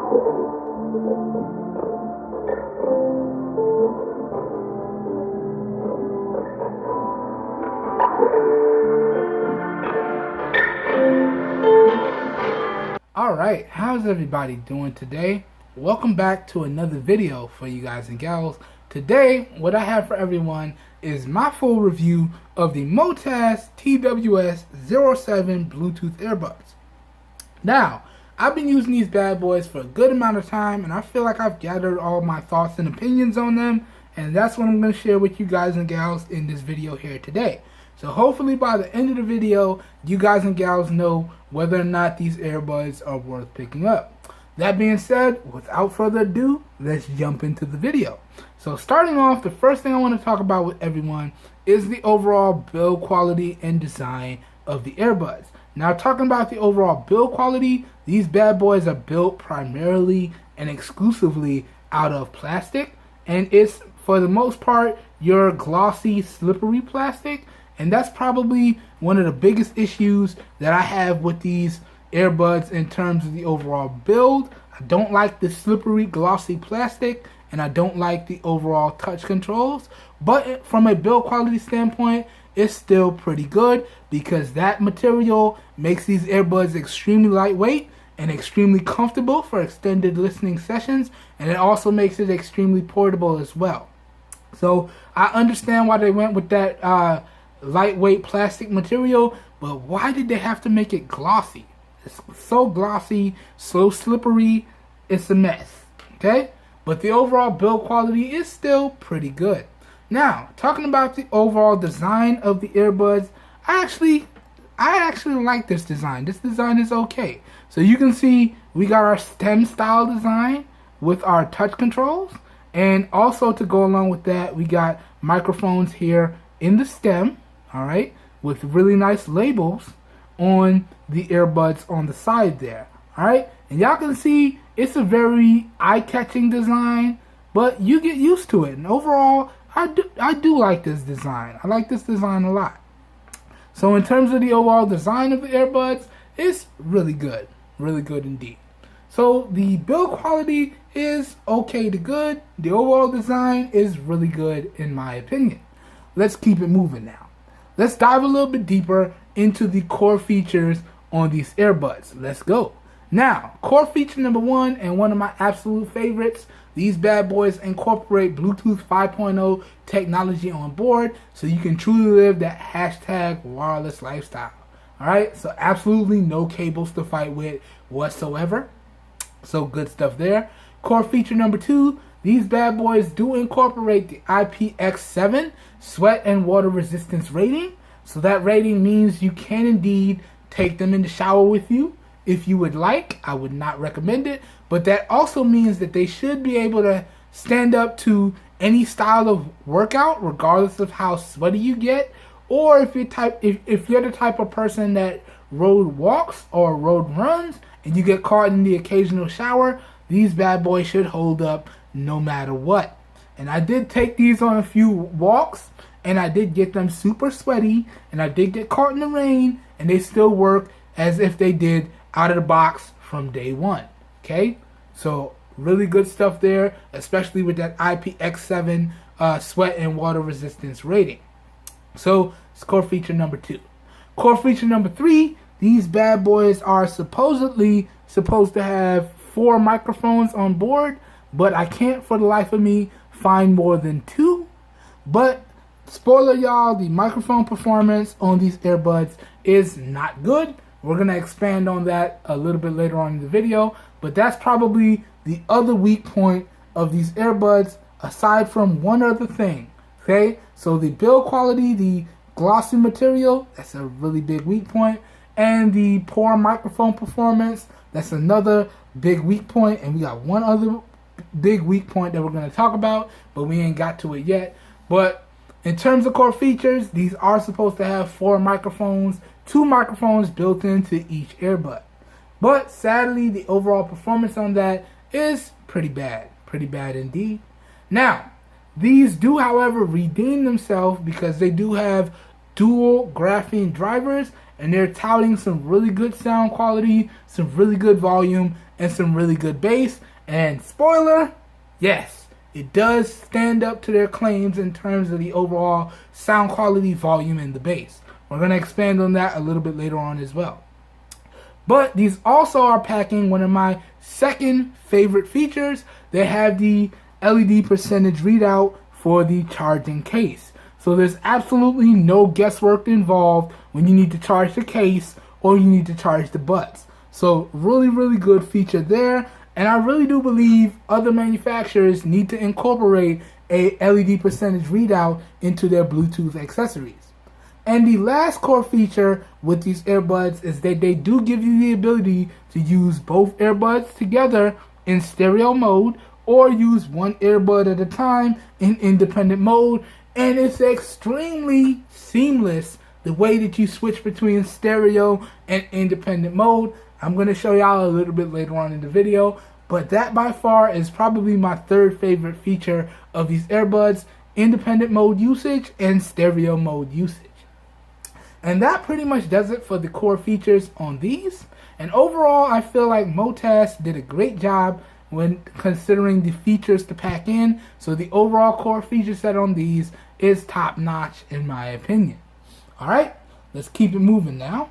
Alright, how's everybody doing today? Welcome back to another video for you guys and gals. Today, what I have for everyone is my full review of the Motast TWS07 Bluetooth earbuds. Now, I've been using these bad boys for a good amount of time, and I feel like I've gathered all my thoughts and opinions on them, and that's what I'm going to share with you guys and gals in this video here today. So hopefully by the end of the video, you guys and gals know whether or not these earbuds are worth picking up. That being said, without further ado, let's jump into the video. So starting off, the first thing I want to talk about with everyone is the overall build quality and design of the earbuds. Now, talking about the overall build quality, these bad boys are built primarily and exclusively out of plastic, and it's, for the most part, your glossy, slippery plastic. And that's probably one of the biggest issues that I have with these earbuds in terms of the overall build. I don't like the slippery, glossy plastic, and I don't like the overall touch controls. But from a build quality standpoint, it's still pretty good because that material makes these earbuds extremely lightweight and extremely comfortable for extended listening sessions, and it also makes it extremely portable as well. So I understand why they went with that lightweight plastic material, but why did they have to make it glossy? It's so glossy, so slippery, it's a mess, okay? But the overall build quality is still pretty good. Now, talking about the overall design of the earbuds, I actually like this design. This design is okay. So you can see we got our stem style design with our touch controls, and also to go along with that, we got microphones here in the stem, alright, with really nice labels on the earbuds on the side there, alright, and y'all can see it's a very eye-catching design, but you get used to it, and overall, I do like this design. I like this design a lot. So in terms of the overall design of the earbuds, it's really good indeed. So the build quality is okay to good. The overall design is really good in my opinion. Let's keep it moving now. Let's dive a little bit deeper into the core features on these earbuds. Let's go. Now, core feature number one, and one of my absolute favorites, these bad boys incorporate Bluetooth 5.0 technology on board, so you can truly live that hashtag wireless lifestyle. Alright, so absolutely no cables to fight with whatsoever. So good stuff there. Core feature number two, these bad boys do incorporate the IPX7 sweat and water resistance rating. So that rating means you can indeed take them in the shower with you if you would like. I would not recommend it, but that also means that they should be able to stand up to any style of workout, regardless of how sweaty you get, or if you're the type of person that road walks or road runs and you get caught in the occasional shower, these bad boys should hold up no matter what. And I did take these on a few walks, and I did get them super sweaty, and I did get caught in the rain, and they still work as if they did out of the box from day one. Okay, so really good stuff there, especially with that IPX7 sweat and water resistance rating. So it's core feature number two. Core feature number three, these bad boys are supposedly supposed to have 4 microphones on board, but I can't for the life of me find more than 2. But spoiler y'all, the microphone performance on these earbuds is not good. We're going to expand on that a little bit later on in the video, but that's probably the other weak point of these earbuds, aside from one other thing. Okay, so the build quality, the glossy material, that's a really big weak point, and the poor microphone performance, that's another big weak point. And we got one other big weak point that we're going to talk about, but we ain't got to it yet. But in terms of core features, these are supposed to have 4 microphones, 2 microphones built into each earbud. But sadly, the overall performance on that is pretty bad indeed. Now, these do, however, redeem themselves because they do have dual graphene drivers, and they're touting some really good sound quality, some really good volume, and some really good bass. And spoiler, yes, it does stand up to their claims in terms of the overall sound quality, volume, and the bass. We're going to expand on that a little bit later on as well. But these also are packing one of my second favorite features. They have the LED percentage readout for the charging case. So there's absolutely no guesswork involved when you need to charge the case or you need to charge the buds. So really, really good feature there. And I really do believe other manufacturers need to incorporate a LED percentage readout into their Bluetooth accessories. And the last core feature with these earbuds is that they do give you the ability to use both earbuds together in stereo mode or use one earbud at a time in independent mode. And it's extremely seamless the way that you switch between stereo and independent mode. I'm going to show y'all a little bit later on in the video. But that by far is probably my third favorite feature of these earbuds: independent mode usage and stereo mode usage. And that pretty much does it for the core features on these. And overall, I feel like Motast did a great job when considering the features to pack in. So the overall core feature set on these is top notch in my opinion. Alright, let's keep it moving now.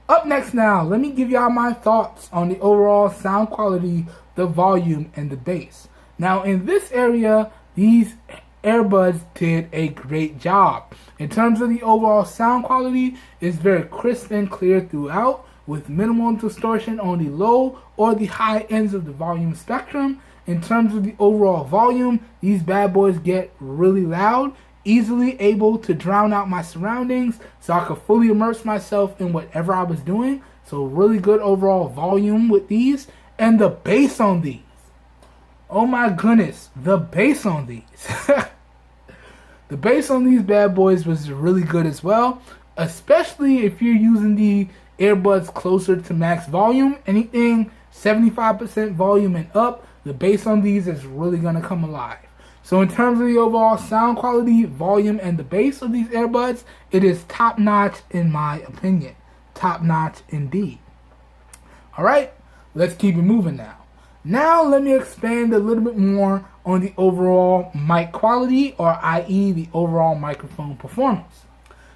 Up next now, let me give y'all my thoughts on the overall sound quality, the volume, and the bass. Now in this area, these earbuds did a great job. In terms of the overall sound quality, it's very crisp and clear throughout, with minimal distortion on the low or the high ends of the volume spectrum. In terms of the overall volume, these bad boys get really loud, easily able to drown out my surroundings so I could fully immerse myself in whatever I was doing. So really good overall volume with these. And the bass on these. Oh my goodness, the bass on these. The bass on these bad boys was really good as well, especially if you're using the earbuds closer to max volume. Anything 75% volume and up, the bass on these is really going to come alive. So in terms of the overall sound quality, volume, and the bass of these earbuds, it is top notch in my opinion. Top notch indeed. Alright, let's keep it moving now. Now let me expand a little bit more on the overall mic quality, or i.e. the overall microphone performance.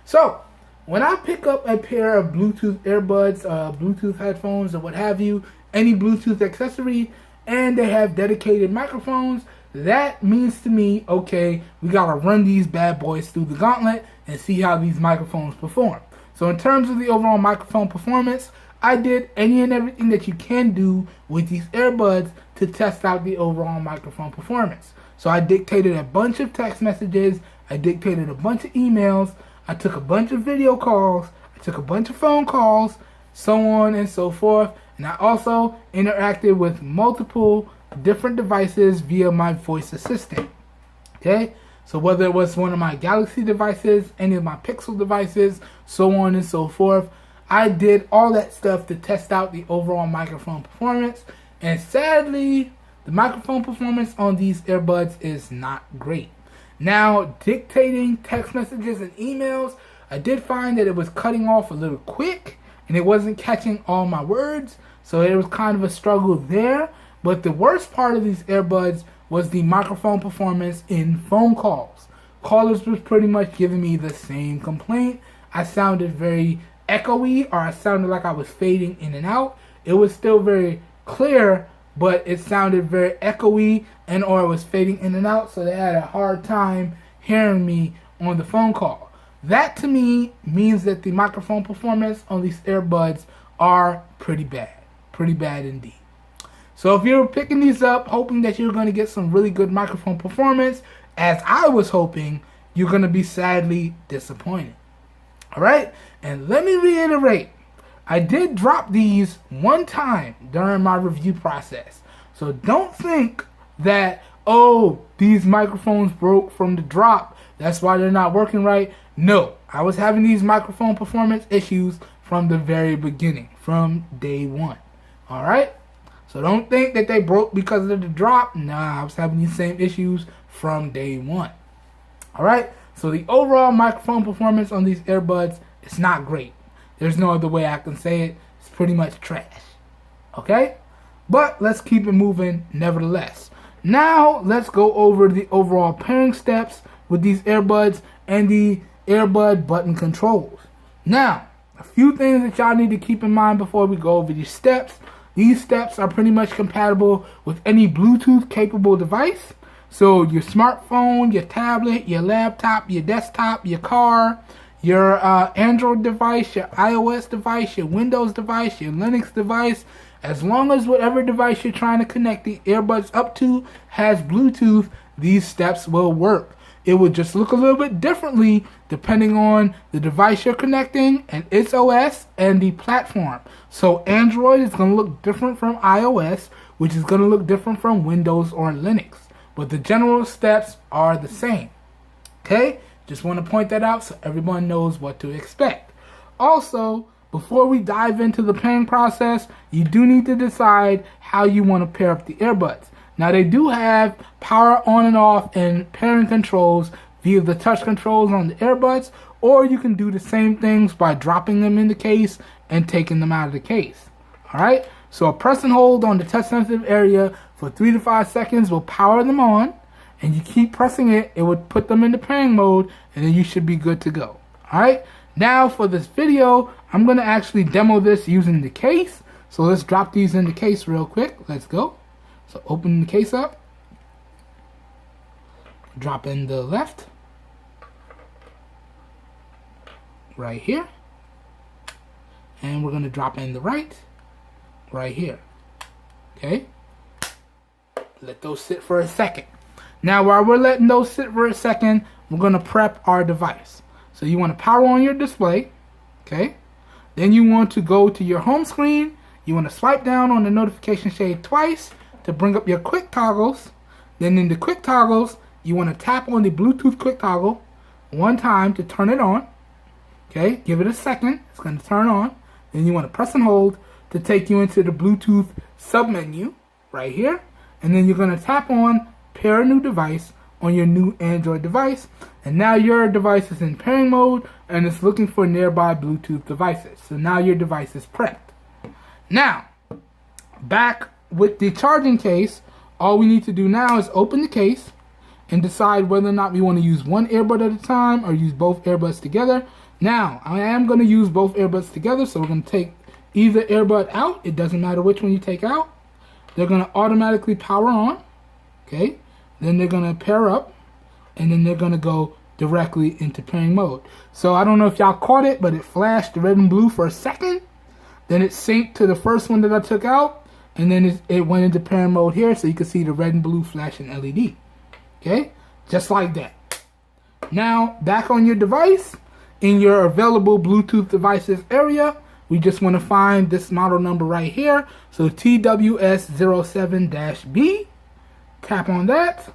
So when I pick up a pair of Bluetooth earbuds, Bluetooth headphones, or what have you, any Bluetooth accessory, and they have dedicated microphones, that means to me, okay, we gotta run these bad boys through the gauntlet and see how these microphones perform. So in terms of the overall microphone performance, I did any and everything that you can do with these earbuds to test out the overall microphone performance. So I dictated a bunch of text messages, I dictated a bunch of emails, I took a bunch of video calls, I took a bunch of phone calls, so on and so forth. And I also interacted with multiple different devices via my voice assistant. Okay? So whether it was one of my Galaxy devices, any of my Pixel devices, so on and so forth, I did all that stuff to test out the overall microphone performance. And sadly, the microphone performance on these earbuds is not great. Now, dictating text messages and emails, I did find that it was cutting off a little quick and it wasn't catching all my words. So it was kind of a struggle there. But the worst part of these earbuds was the microphone performance in phone calls. Callers was pretty much giving me the same complaint. I sounded very echoey, or I sounded like I was fading in and out. It was still very clear, but it sounded very echoey, and or it was fading in and out, so they had a hard time hearing me on the phone call. That to me means that the microphone performance on these earbuds are pretty bad indeed. So if you're picking these up hoping that you're going to get some really good microphone performance, as I was hoping, you're going to be sadly disappointed. Alright, and let me reiterate, I did drop these one time during my review process. So don't think that, oh, these microphones broke from the drop, that's why they're not working right. No, I was having these microphone performance issues from the very beginning, from day one. Alright, so don't think that they broke because of the drop. Nah, I was having these same issues from day one. Alright, so the overall microphone performance on these earbuds is not great. There's no other way I can say it. It's pretty much trash. Okay? but let's keep it moving nevertheless. Now let's go over the overall pairing steps with these earbuds and the earbud button controls. Now, a few things that y'all need to keep in mind before we go over these steps. These steps are pretty much compatible with any Bluetooth capable device. So your smartphone, your tablet, your laptop, your desktop, your car, your Android device, your iOS device, your Windows device, your Linux device, as long as whatever device you're trying to connect the earbuds up to has Bluetooth, these steps will work. It will just look a little bit differently depending on the device you're connecting and its OS and the platform. So Android is going to look different from iOS, which is going to look different from Windows or Linux. But the general steps are the same. Okay? Just want to point that out so everyone knows what to expect. Also, before we dive into the pairing process, you do need to decide how you want to pair up the earbuds. Now they do have power on and off and pairing controls via the touch controls on the earbuds, or you can do the same things by dropping them in the case and taking them out of the case. Alright, so press and hold on the touch sensitive area for 3 to 5 seconds will power them on, and you keep pressing it, it would put them into pairing mode, and then you should be good to go. Alright, now for this video, I'm going to actually demo this using the case. So let's drop these in the case real quick. Let's go. So open the case up, drop in the left, right here, and we're going to drop in the right here. Okay, let those sit for a second. Now while we're letting those sit for a second, we're going to prep our device. So you want to power on your display, okay, then you want to go to your home screen, you want to swipe down on the notification shade twice to bring up your quick toggles. Then in the quick toggles, you want to tap on the Bluetooth quick toggle one time to turn it on. Okay, give it a second, it's going to turn on. Then you want to press and hold to take you into the Bluetooth submenu right here. And then you're going to tap on pair a new device on your new Android device. And now your device is in pairing mode and it's looking for nearby Bluetooth devices. So now your device is prepped. Now, back with the charging case, all we need to do now is open the case and decide whether or not we want to use one earbud at a time or use both earbuds together. Now, I am going to use both earbuds together, so we're going to take either earbud out. It doesn't matter which one you take out. They're going to automatically power on. Okay, then they're going to pair up, and then they're going to go directly into pairing mode. So I don't know if y'all caught it, but it flashed red and blue for a second. Then it synced to the first one that I took out. And then it went into pairing mode here, so you can see the red and blue flashing LED. Okay, just like that. Now, back on your device, in your available Bluetooth devices area, we just want to find this model number right here. So TWS07-B. Tap on that.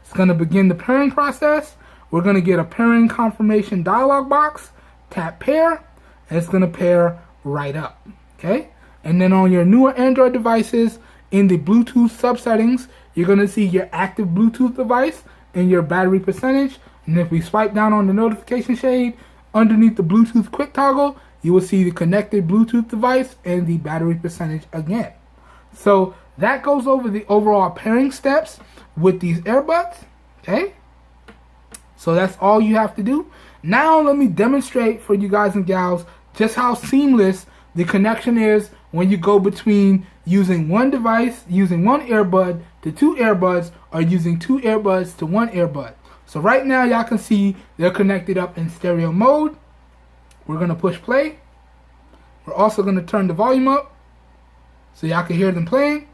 It's going to begin the pairing process. We're going to get a pairing confirmation dialog box. Tap pair, and it's going to pair right up. Okay. And then on your newer Android devices, in the Bluetooth subsettings, you're going to see your active Bluetooth device and your battery percentage. And if we swipe down on the notification shade, underneath the Bluetooth quick toggle, you will see the connected Bluetooth device and the battery percentage again. So that goes over the overall pairing steps with these earbuds. Okay? So that's all you have to do. Now let me demonstrate for you guys and gals just how seamless the connection is when you go between using one device, using one earbud to two earbuds, or using two earbuds to one earbud. So right now y'all can see they're connected up in stereo mode. We're going to push play. We're also going to turn the volume up so y'all can hear them playing.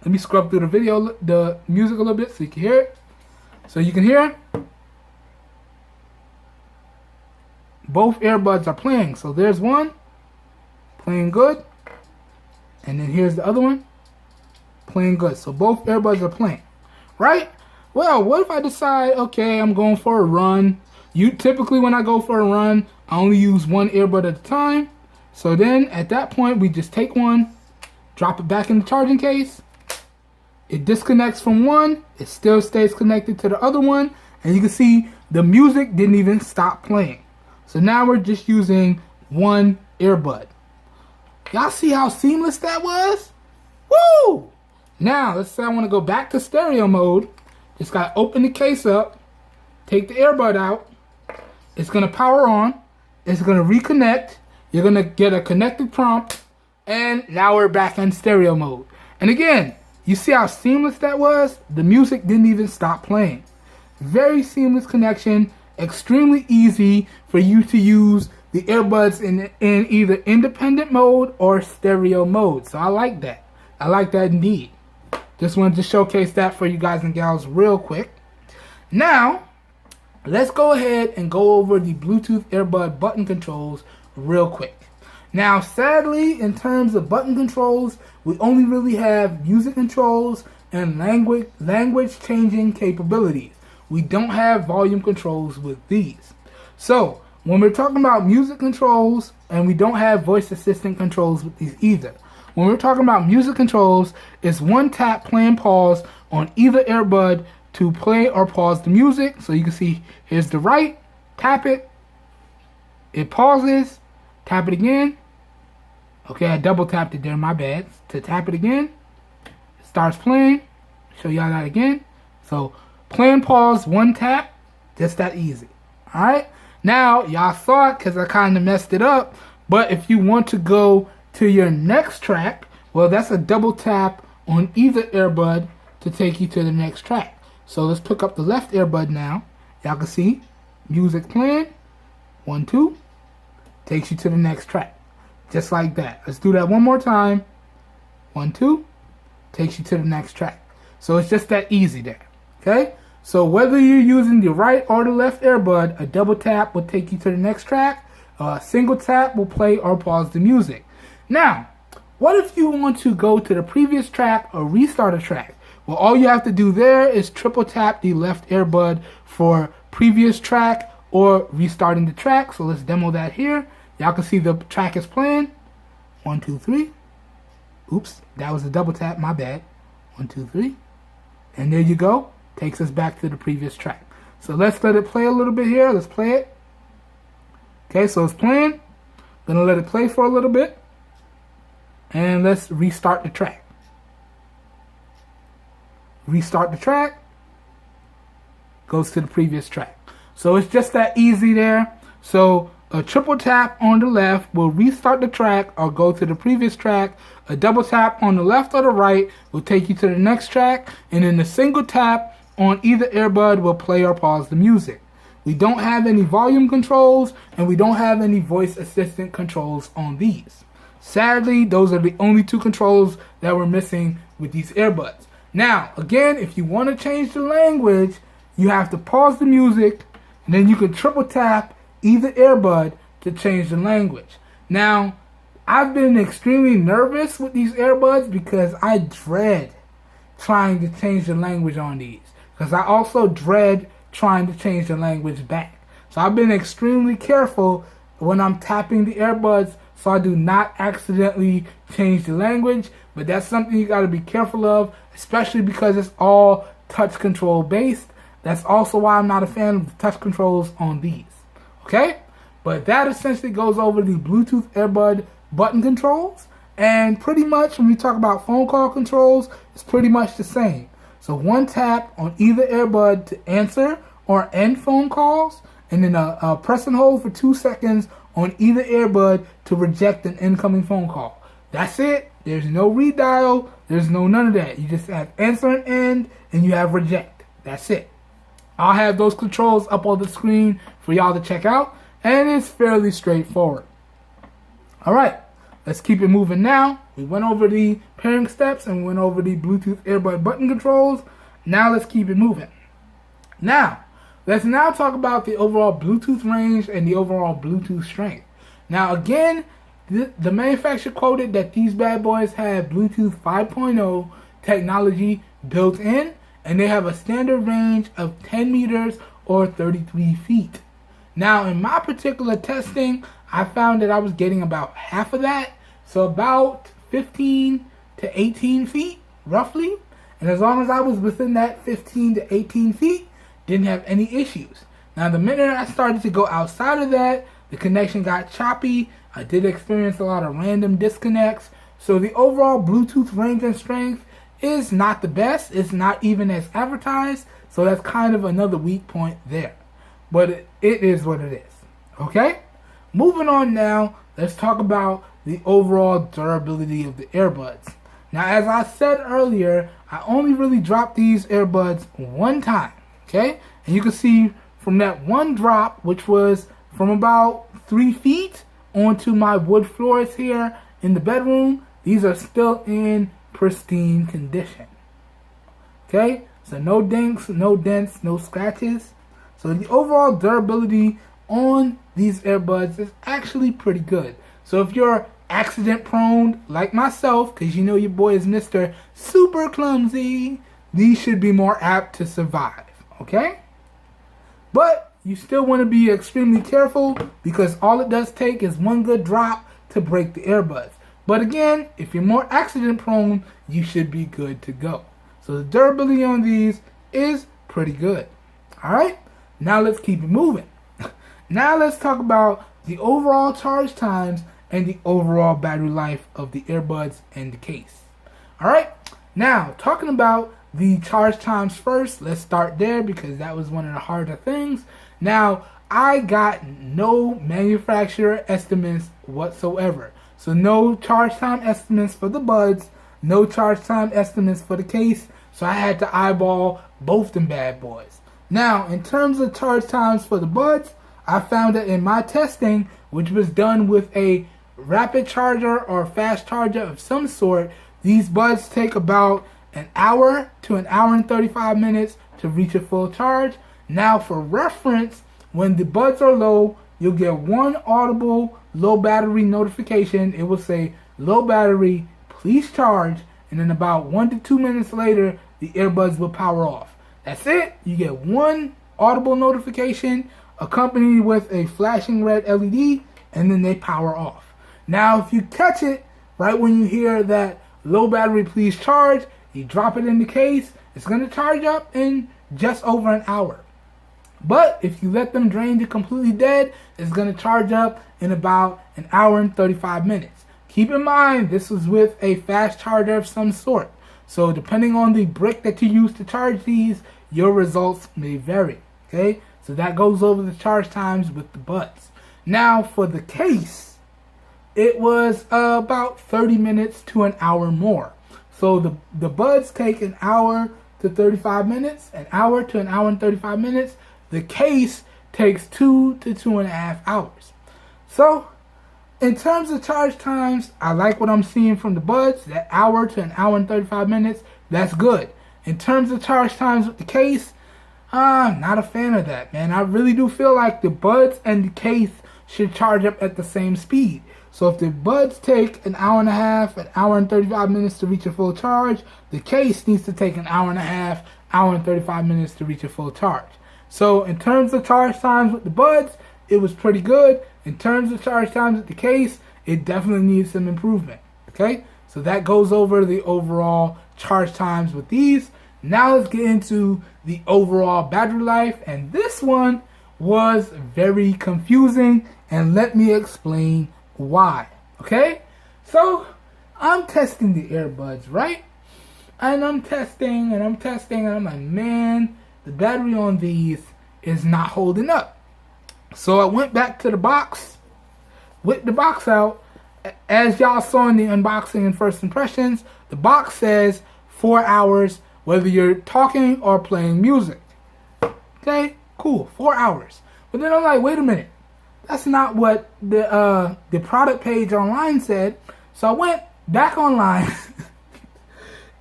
Let me scrub through the music a little bit so you can hear it. So you can hear both earbuds are playing. So there's one playing good, and then here's the other one playing good. So both earbuds are playing, right? Well, what if I decide, okay, I'm going for a run? Typically when I go for a run, I only use one earbud at a time. So then at that point, we just take one, drop it back in the charging case. It disconnects from one, it still stays connected to the other one, and you can see the music didn't even stop playing. So now we're just using one earbud. Y'all see how seamless that was? Woo! Now, let's say I want to go back to stereo mode. Just got to open the case up, take the earbud out. It's going to power on. It's going to reconnect. You're going to get a connected prompt. And now we're back in stereo mode. And again, you see how seamless that was? The music didn't even stop playing. Very seamless connection. Extremely easy for you to use the earbuds in either independent mode or stereo mode. So I like that. I like that indeed. Just wanted to showcase that for you guys and gals real quick. Now, let's go ahead and go over the Bluetooth earbud button controls real quick. Now, sadly, in terms of button controls, we only really have music controls and language changing capabilities. We don't have volume controls with these. So, when we're talking about music controls, and we don't have voice assistant controls with these either. When we're talking about music controls, it's one tap, play, and pause on either earbud to play or pause the music. So you can see, here's the right, tap it, it pauses, tap it again. Okay, I double tapped it there, my bad. To tap it again, it starts playing. Show y'all that again. So, play and pause, one tap, just that easy. Alright, now y'all saw it because I kind of messed it up. But if you want to go to your next track, well, that's a double tap on either earbud to take you to the next track. So let's pick up the left earbud now. Y'all can see music playing. 1, 2, takes you to the next track. Just like that. Let's do that one more time. 1, 2, takes you to the next track. So it's just that easy there. Okay? So whether you're using the right or the left earbud, a double tap will take you to the next track. A single tap will play or pause the music. Now, what if you want to go to the previous track or restart a track? Well, all you have to do there is triple tap the left earbud for previous track or restarting the track. So let's demo that here. Y'all can see the track is playing. 1, 2, 3. Oops, that was a double tap, my bad. 1, 2, 3. And there you go. Takes us back to the previous track. So let's let it play a little bit here. Let's play it. Okay, so it's playing. Gonna let it play for a little bit. And let's restart the track. Restart the track. Goes to the previous track. So it's just that easy there. So a triple tap on the left will restart the track or go to the previous track. A double tap on the left or the right will take you to the next track. And then a single tap on either earbud will play or pause the music. We don't have any volume controls and we don't have any voice assistant controls on these. Sadly, those are the only two controls that we're missing with these earbuds. Now, again, if you want to change the language, you have to pause the music and then you can triple tap either earbud to change the language. Now, I've been extremely nervous with these earbuds because I dread trying to change the language on these. Because I also dread trying to change the language back. So I've been extremely careful when I'm tapping the earbuds so I do not accidentally change the language. But that's something you got to be careful of, especially because it's all touch control based. That's also why I'm not a fan of the touch controls on these. Okay? But that essentially goes over the Bluetooth earbud button controls. And pretty much when we talk about phone call controls, it's pretty much the same. So one tap on either earbud to answer or end phone calls, and then a press and hold for 2 seconds on either earbud to reject an incoming phone call. That's it. There's no redial. There's no none of that. You just have answer and end, and you have reject. That's it. I'll have those controls up on the screen for y'all to check out, and it's fairly straightforward. All right. Let's keep it moving now. We went over the pairing steps and went over the Bluetooth earbud button controls. Now let's keep it moving. Now, let's now talk about the overall Bluetooth range and the overall Bluetooth strength. Now again, the manufacturer quoted that these bad boys have Bluetooth 5.0 technology built in, and they have a standard range of 10 meters or 33 feet. Now in my particular testing, I found that I was getting about half of that, so about 15 to 18 feet, roughly. And as long as I was within that 15 to 18 feet, didn't have any issues. Now, the minute I started to go outside of that, the connection got choppy. I did experience a lot of random disconnects. So the overall Bluetooth range and strength is not the best. It's not even as advertised. So that's kind of another weak point there. But it is what it is. Okay? Moving on now, let's talk about the overall durability of the earbuds. Now, as I said earlier, I only really dropped these earbuds one time. Okay? And you can see from that one drop, which was from about 3 feet onto my wood floors here in the bedroom, these are still in pristine condition. Okay? So no dinks, no dents, no scratches. So the overall durability on these earbuds is actually pretty good. So if you're accident prone like myself, because you know your boy is Mr. Super Clumsy, these should be more apt to survive. Okay? But you still want to be extremely careful because all it does take is one good drop to break the earbuds. But again, if you're more accident prone, you should be good to go. So the durability on these is pretty good. Alright, now let's keep it moving. Now let's talk about the overall charge times and the overall battery life of the earbuds and the case. Alright, now talking about the charge times first, let's start there because that was one of the harder things. Now, I got no manufacturer estimates whatsoever. So no charge time estimates for the buds, no charge time estimates for the case. So I had to eyeball both them bad boys. Now, in terms of charge times for the buds, I found that in my testing, which was done with a rapid charger or fast charger of some sort, these buds take about an hour to an hour and 35 minutes to reach a full charge. Now, for reference, when the buds are low, you'll get one audible low battery notification. It will say, low battery, please charge. And then about 1 to 2 minutes later, the earbuds will power off. That's it. You get one audible notification accompanied with a flashing red LED, and then they power off. Now, if you catch it right when you hear that low battery, please charge, you drop it in the case, it's going to charge up in just over an hour. But if you let them drain to completely dead, it's going to charge up in about an hour and 35 minutes. Keep in mind, this was with a fast charger of some sort. So depending on the brick that you use to charge these, your results may vary. Okay, so that goes over the charge times with the buds. Now for the case, it was about 30 minutes to an hour more. So the buds take an hour to 35 minutes, an hour to an hour and 35 minutes. The case takes 2 to 2.5 hours. So in terms of charge times, I like what I'm seeing from the buds. That hour to an hour and 35 minutes, that's good. In terms of charge times with the case, I'm not a fan of that, man. I really do feel like the buds and the case should charge up at the same speed. So if the buds take an hour and a half, an hour and 35 minutes to reach a full charge, the case needs to take an hour and a half, hour and 35 minutes to reach a full charge. So in terms of charge times with the buds, it was pretty good. In terms of charge times with the case, it definitely needs some improvement. Okay, so that goes over the overall charge times with these. Now let's get into the overall battery life, and this one was very confusing, and let me explain why. Okay, so I'm testing the earbuds, right? And I'm testing, and I'm like, man, the battery on these is not holding up. So I went back to the box, whipped the box out. As y'all saw in the unboxing and first impressions, the box says 4 hours, whether you're talking or playing music. Okay, cool, 4 hours. But then I'm like, wait a minute, that's not what the product page online said. So I went back online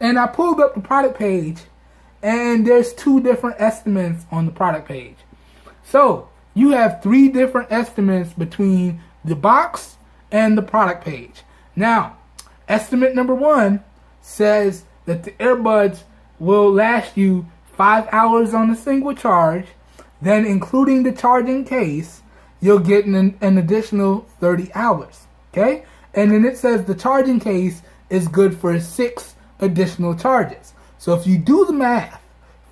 and I pulled up the product page, and there's 2 different estimates on the product page. So you have 3 different estimates between the box and the product page. Now, estimate number 1 says that the earbuds will last you 5 hours on a single charge. Then including the charging case, you'll get an additional 30 hours. Okay? And then it says the charging case is good for 6 additional charges. So if you do the math,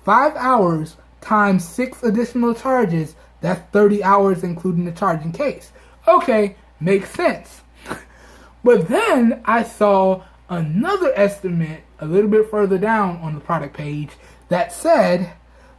5 hours times 6 additional charges, that's 30 hours including the charging case. Okay, makes sense. But then I saw another estimate a little bit further down on the product page that said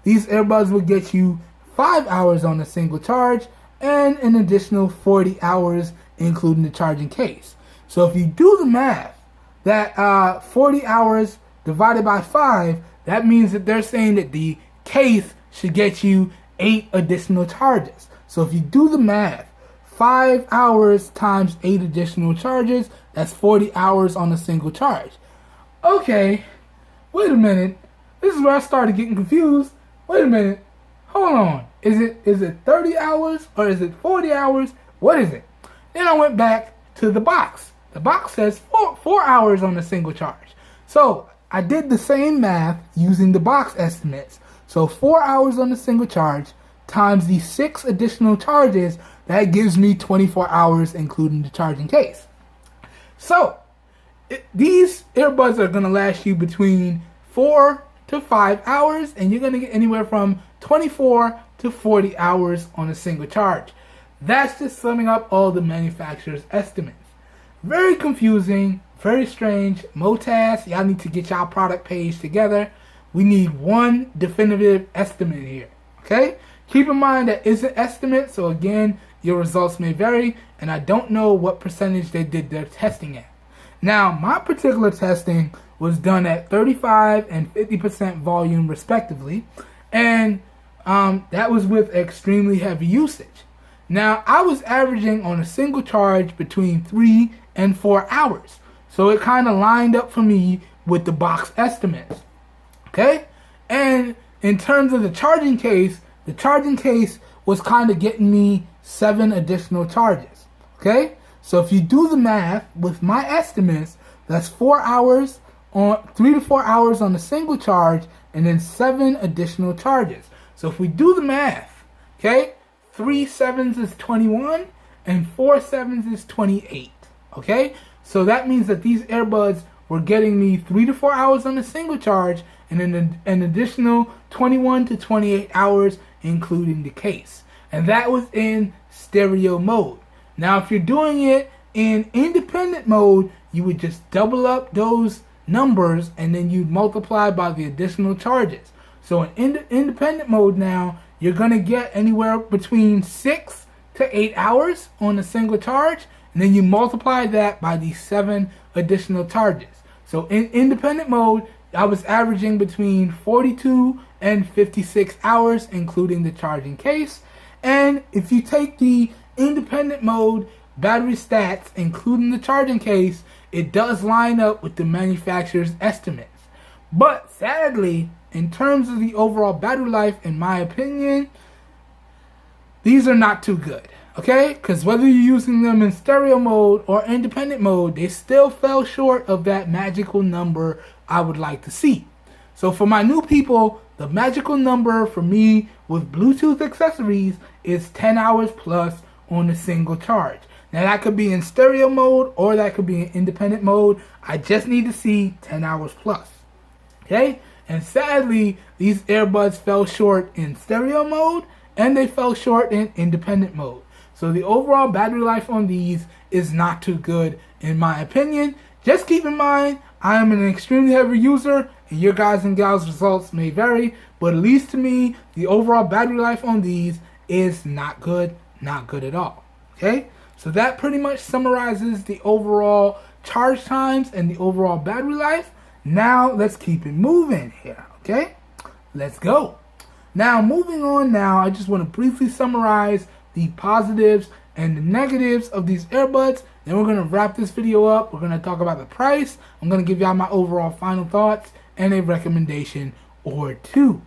these earbuds will get you 5 hours on a single charge and an additional 40 hours including the charging case. So if you do the math, that 40 hours divided by 5, that means that they're saying that the case should get you 8 additional charges. So if you do the math, 5 hours times 8 additional charges, that's 40 hours on a single charge. Okay, wait a minute. This is where I started getting confused. Wait a minute. Hold on. Is it 30 hours or is it 40 hours? What is it? Then I went back to the box. The box says 4 hours on a single charge. So I did the same math using the box estimates. So 4 hours on a single charge times the 6 additional charges, that gives me 24 hours including the charging case. So these earbuds are going to last you between 4 to 5 hours, and you're going to get anywhere from 24 to 40 hours on a single charge. That's just summing up all the manufacturer's estimates. Very confusing, very strange. Motast, y'all need to get y'all product page together. We need one definitive estimate here, okay? Keep in mind that it's an estimate, so again, your results may vary, and I don't know what percentage they did their testing at. Now, my particular testing was done at 35 and 50% volume respectively, and that was with extremely heavy usage. Now, I was averaging on a single charge between 3 and 4 hours, so it kind of lined up for me with the box estimates, okay? And in terms of the charging case was kind of getting me 7 additional charges, okay? So if you do the math with my estimates, that's 4 hours on 3 to 4 hours on a single charge, and then 7 additional charges. So if we do the math, okay, 3 sevens is 21, and 4 sevens is 28, okay? So that means that these earbuds were getting me 3 to 4 hours on a single charge, and then an additional 21 to 28 hours including the case. And that was in stereo mode. Now, if you're doing it in independent mode, you would just double up those numbers and then you'd multiply by the additional charges. So in independent mode now, you're going to get anywhere between 6 to 8 hours on a single charge, and then you multiply that by the 7 additional charges. So in independent mode, I was averaging between 42 and 56 hours, including the charging case. And if you take the independent mode battery stats, including the charging case, it does line up with the manufacturer's estimates. But sadly, in terms of the overall battery life, in my opinion, these are not too good. Okay? Because whether you're using them in stereo mode or independent mode, they still fell short of that magical number I would like to see. So for my new people, the magical number for me with Bluetooth accessories is 10 hours plus on a single charge. Now that could be in stereo mode or that could be in independent mode. I just need to see 10 hours plus. Okay? And sadly, these earbuds fell short in stereo mode and they fell short in independent mode. So the overall battery life on these is not too good in my opinion. Just keep in mind, I am an extremely heavy user and your guys and gals results may vary, but at least to me, the overall battery life on these is not good at all. Okay? So that pretty much summarizes the overall charge times and the overall battery life. Now let's keep it moving here, okay? Let's go. Now moving on now, I just want to briefly summarize the positives and the negatives of these earbuds. Then we're going to wrap this video up. We're going to talk about the price. I'm going to give y'all my overall final thoughts and a recommendation or two.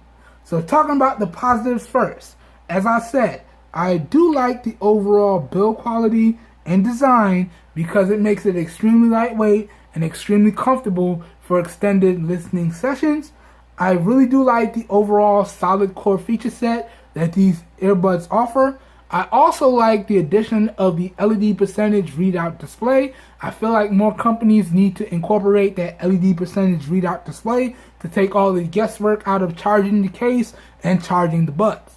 So talking about the positives first. As I said, I do like the overall build quality and design because it makes it extremely lightweight and extremely comfortable for extended listening sessions. I really do like the overall solid core feature set that these earbuds offer. I also like the addition of the LED percentage readout display. I feel like more companies need to incorporate that LED percentage readout display to take all the guesswork out of charging the case and charging the buds.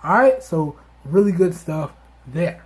Alright, so really good stuff there.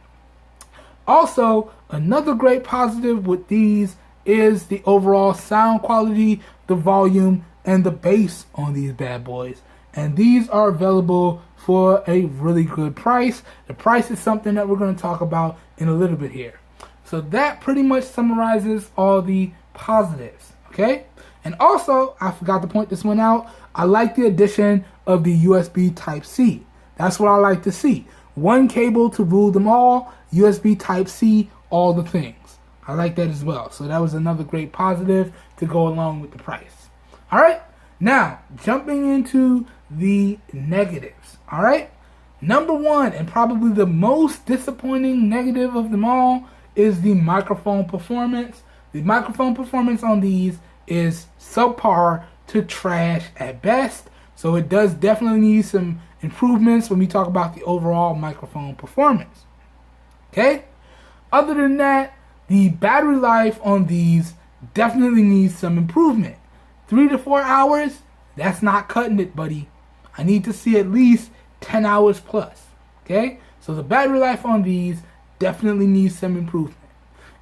Also, another great positive with these is the overall sound quality, the volume, and the bass on these bad boys. And these are available for a really good price. The price is something that we're going to talk about in a little bit here. So that pretty much summarizes all the positives, okay? And also, I forgot to point this one out, I like the addition of the USB Type-C. That's what I like to see. One cable to rule them all, USB Type-C, all the things. I like that as well. So that was another great positive to go along with the price. All right, now jumping into the negatives. All right, number one, and probably the most disappointing negative of them all, is the microphone performance. The microphone performance on these is subpar to trash at best. So it does definitely need some improvements when we talk about the overall microphone performance. Okay? Other than that, the battery life on these definitely needs some improvement. 3 to 4 hours, that's not cutting it, buddy. I need to see at least 10 hours plus. Okay? So the battery life on these definitely needs some improvement.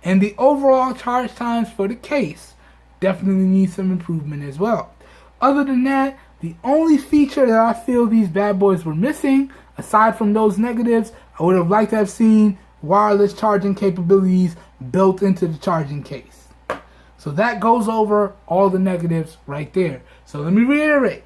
And the overall charge times for the case definitely needs some improvement as well. Other than that, the only feature that I feel these bad boys were missing, aside from those negatives, I would have liked to have seen wireless charging capabilities built into the charging case. So that goes over all the negatives right there. So let me reiterate.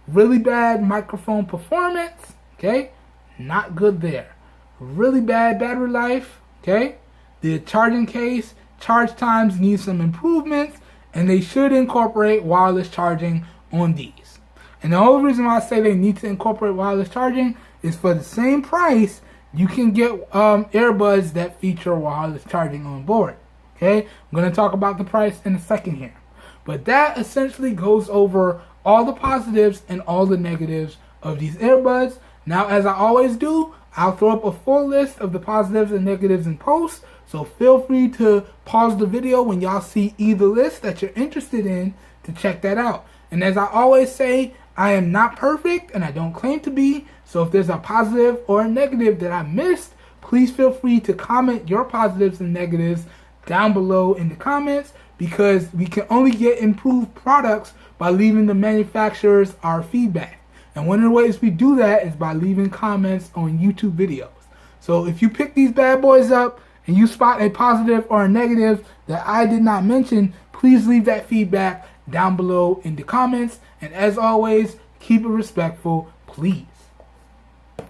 Really bad microphone performance, okay? Not good there. Really bad battery life, okay? The charging case, charge times need some improvements, and they should incorporate wireless charging on these. And the only reason why I say they need to incorporate wireless charging is for the same price, you can get earbuds that feature wireless charging on board. Okay, I'm going to talk about the price in a second here. But that essentially goes over all the positives and all the negatives of these earbuds. Now, as I always do, I'll throw up a full list of the positives and negatives in post. So feel free to pause the video when y'all see either list that you're interested in to check that out. And as I always say, I am not perfect and I don't claim to be. So if there's a positive or a negative that I missed, please feel free to comment your positives and negatives down below in the comments, because we can only get improved products by leaving the manufacturers our feedback. And one of the ways we do that is by leaving comments on YouTube videos. So if you pick these bad boys up and you spot a positive or a negative that I did not mention, please leave that feedback down below in the comments. And as always, keep it respectful, please.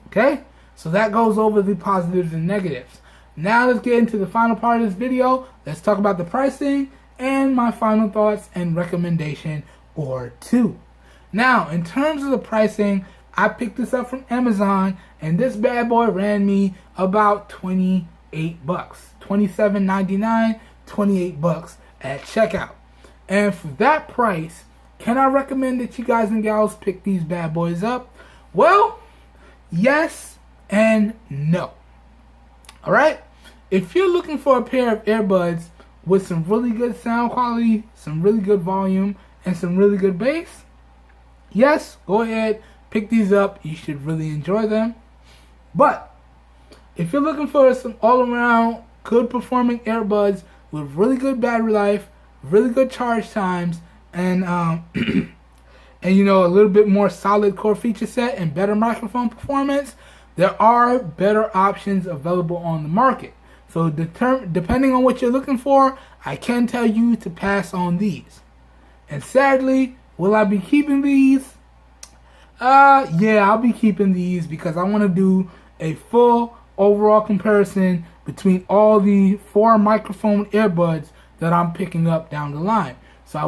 Okay? So that goes over the positives and negatives. Now let's get into the final part of this video. Let's talk about the pricing and my final thoughts and recommendation or two. Now, in terms of the pricing, I picked this up from Amazon, and this bad boy ran me about 28 bucks. $27.99, 28 bucks at checkout. And for that price, can I recommend that you guys and gals pick these bad boys up? Well, yes and no. Alright? If you're looking for a pair of earbuds with some really good sound quality, some really good volume, and some really good bass, yes, go ahead, pick these up. You should really enjoy them. But if you're looking for some all-around good performing earbuds with really good battery life, really good charge times, and and you know, a little bit more solid core feature set and better microphone performance, there are better options available on the market. So depending on what you're looking for, I can tell you to pass on these. And sadly, will I be keeping these? Yeah, I'll be keeping these because I want to do a full overall comparison between all the 4 microphone earbuds that I'm picking up down the line. So I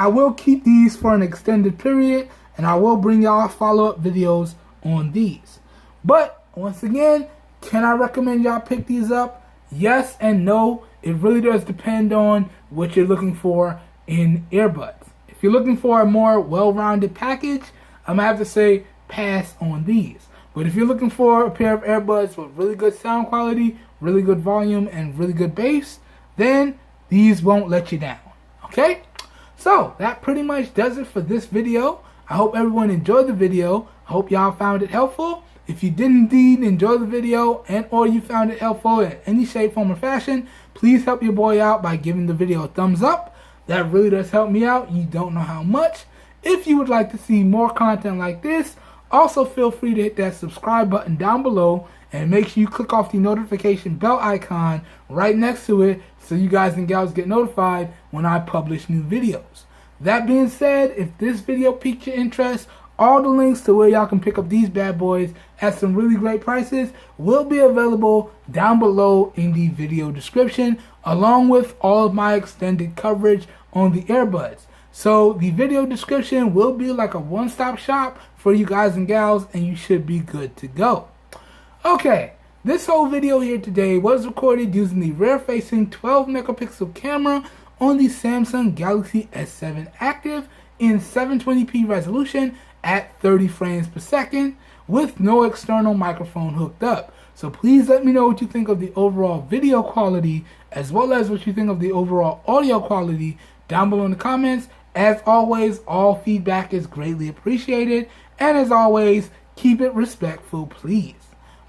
will keep these for an extended period, and I will bring y'all follow-up videos on these. But once again, can I recommend y'all pick these up? Yes and no. It really does depend on what you're looking for in earbuds. If you're looking for a more well-rounded package, I'm going to have to say pass on these. But if you're looking for a pair of earbuds with really good sound quality, really good volume, and really good bass, then these won't let you down. Okay? So that pretty much does it for this video. I hope everyone enjoyed the video. I hope y'all found it helpful. If you did indeed enjoy the video and or you found it helpful in any shape, form, or fashion, please help your boy out by giving the video a thumbs up. That really does help me out. You don't know how much. If you would like to see more content like this, also feel free to hit that subscribe button down below and make sure you click off the notification bell icon right next to it so you guys and gals get notified when I publish new videos. That being said, if this video piqued your interest, all the links to where y'all can pick up these bad boys at some really great prices will be available down below in the video description, along with all of my extended coverage on the earbuds. So the video description will be like a one-stop shop for you guys and gals, and you should be good to go. Okay, this whole video here today was recorded using the rear-facing 12 megapixel camera on the Samsung Galaxy S7 Active in 720p resolution at 30 frames per second with no external microphone hooked up. So please let me know what you think of the overall video quality as well as what you think of the overall audio quality down below in the comments. As always, all feedback is greatly appreciated, and as always, keep it respectful, please.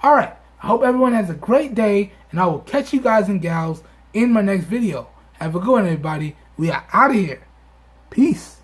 Alright, I hope everyone has a great day, and I will catch you guys and gals in my next video. Have a good one, everybody. We are out of here. Peace.